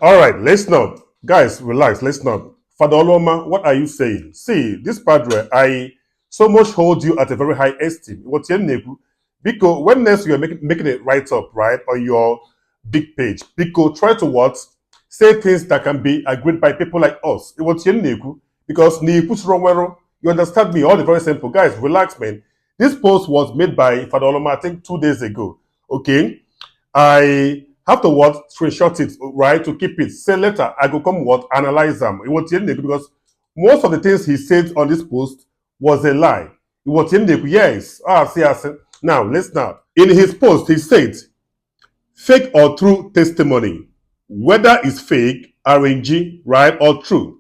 All right, listen up. Guys, relax, listen up. Fada Oluoma, what are you saying? See, this padre, I so much hold you at a very high esteem. What's your name? Because when next you are making it right up, right, on your big page, because try to what? Say things that can be agreed by people like us. What's your name? Because you understand me? All the very simple. Guys, relax, man. This post was made by Fada Oluoma, I think 2 days ago. Okay? I have to what screenshot it, right, to keep it. Say later, I go come what analyze them. It was because most of the things he said on this post was a lie. It was yes. See, I said. Now listen now. In his post, he said, "Fake or true testimony, whether it's fake, RNG, right, or true,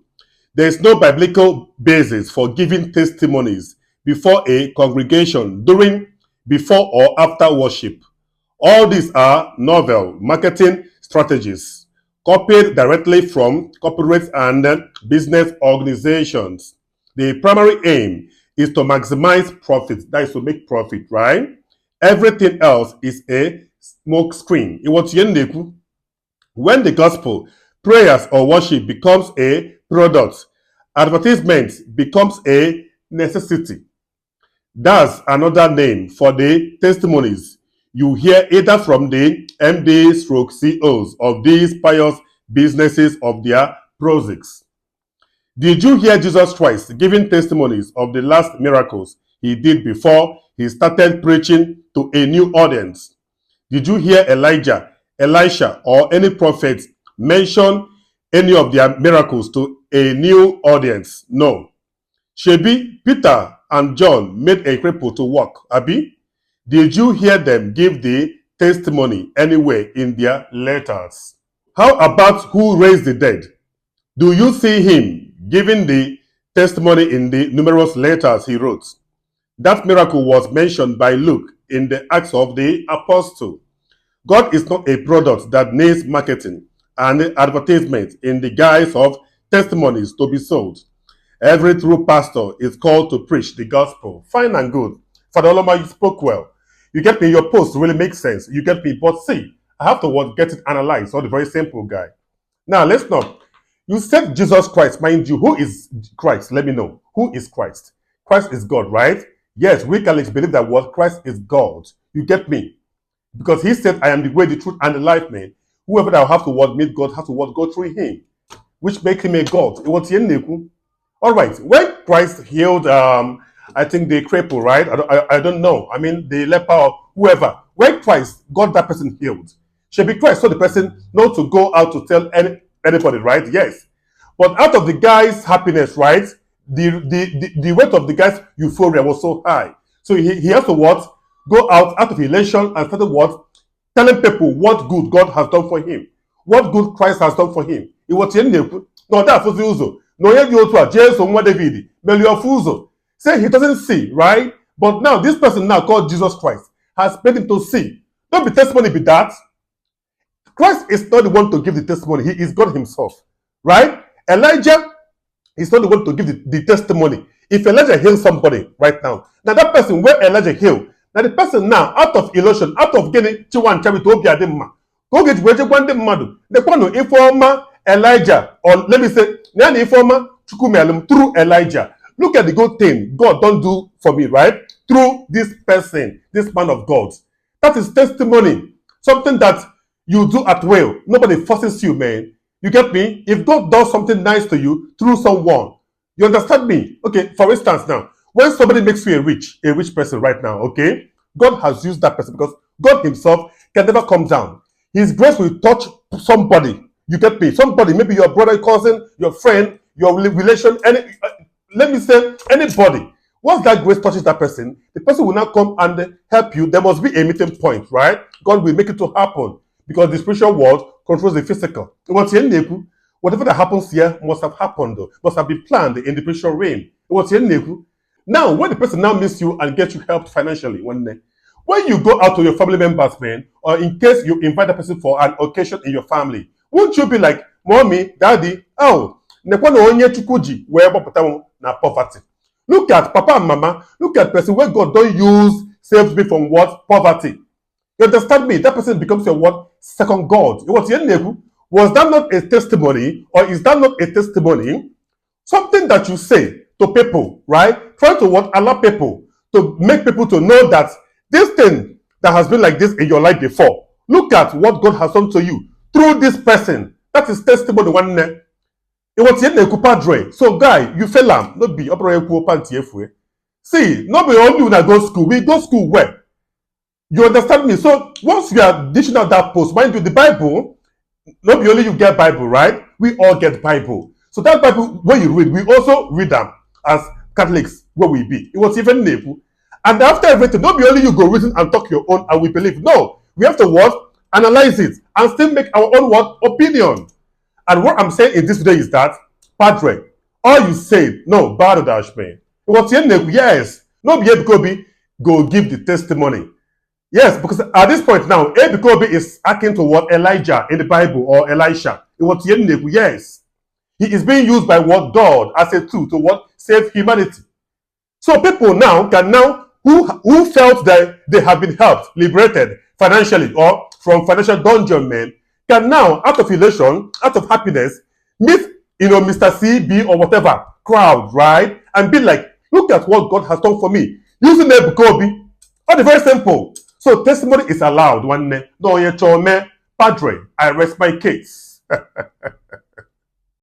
there is no biblical basis for giving testimonies before a congregation during, before, or after worship. All these are novel marketing strategies copied directly from corporate and business organizations. The primary aim is to maximize profit. That is to make profit, right? Everything else is a smoke screen. When the gospel, prayers, or worship becomes a product, advertisement becomes a necessity. That's another name for the testimonies you hear either from the MD stroke CEOs of these pious businesses of their projects. Did you hear Jesus Christ giving testimonies of the last miracles he did before he started preaching to a new audience? Did you hear Elijah, Elisha, or any prophet mention any of their miracles to a new audience? No. Shebi, Peter and John made a cripple to walk, Abi? Did you hear them give the testimony anywhere in their letters? How about who raised the dead? Do you see him giving the testimony in the numerous letters he wrote? That miracle was mentioned by Luke in the Acts of the Apostle. God is not a product that needs marketing and advertisement in the guise of testimonies to be sold. Every true pastor is called to preach the gospel. Fine and good. Father Oluoma, you spoke well. You get me? Your post really makes sense. You get me? But see, I have to what, get it analyzed. So the very simple guy. Now, let's not. You said Jesus Christ, mind you. Who is Christ? Let me know. Who is Christ? Christ is God, right? Yes, we can believe that what Christ is God. You get me? Because he said, I am the way, the truth, and the life, man. Whoever that will have to what meet God has to what go through him, which make him a God. It was all right. When Christ healed, I think the cripple, right? I don't know. I mean, the leper or whoever. When Christ got that person healed, should be Christ. So the person not to go out to tell anybody, right? Yes. But out of the guy's happiness, right? The weight of the guy's euphoria was so high. So he has to what? Go out of elation and started what? Telling people what good God has done for him. What good Christ has done for him. It was no, that was uso. No, you to a Jesus or David. Meliofuzo. Say he doesn't see, right? But now this person now called Jesus Christ has made him to see. Don't be testimony be that. Christ is not the one to give the testimony. He is God himself, right? Elijah is not the one to give the testimony. If Elijah heals somebody right now that person where Elijah healed, now the person now out of illusion, out of getting chiwan chabi to obi ademma, go get weje gwande mmadu. The one informer Elijah, or let me say, the informer chukumelum through Elijah. Look at the good thing God don't do for me, right? Through this person, this man of God. That is testimony. Something that you do at will. Nobody forces you, man. You get me? If God does something nice to you through someone, you understand me? Okay, for instance now, when somebody makes you a rich person right now, okay, God has used that person because God himself can never come down. His grace will touch somebody. You get me? Somebody, maybe your brother, cousin, your friend, your relation, let me say anybody. Once that grace touches that person, the person will now come and help you. There must be a meeting point, right? God will make it to happen because the spiritual world controls the physical. Whatever that happens here must have happened, must have been planned in the spiritual realm. Now, when the person now meets you and gets you helped financially, when you go out to your family members, man, or in case you invite a person for an occasion in your family, won't you be like, mommy, daddy, oh, where na poverty. Look at papa and mama, look at person where God don't use saves me from what? Poverty. You understand me? That person becomes your what? Second God. Was that not a testimony, or is that not a testimony? Something that you say to people, right? Try to what allow people to make people to know that this thing that has been like this in your life before. Look at what God has done to you through this person. That is testimony one day. It was yet a padre. So, guy, you fell am, not be opera panty. See, not be only when I go school. We go school where? You understand me? So once you are dishing out that post, mind you, the Bible, not only you get Bible, right? We all get Bible. So that Bible, when you read, we also read them as Catholics, where we be. It was even Nepal. And after everything, not only you go reason and talk your own and we believe. No, we have to what? Analyze it and still make our own what? Opinion. And what I'm saying in this video is that, Padre, all you said, no, bad dash me. What's your name? Yes. No, be Kobe, go give the testimony. Yes, because at this point now, Kobe is akin to what Elijah in the Bible or Elisha. What's your name? Yes. He is being used by what God as a tool to what? Save humanity. So people now can who felt that they have been helped, liberated financially or from financial dungeon, man, can now, out of elation, out of happiness, meet, Mr. C, B, or whatever crowd, right? And be like, look at what God has done for me. Using the Kobe. Oh, very simple. So testimony is allowed. One no, Padre, I rest my case.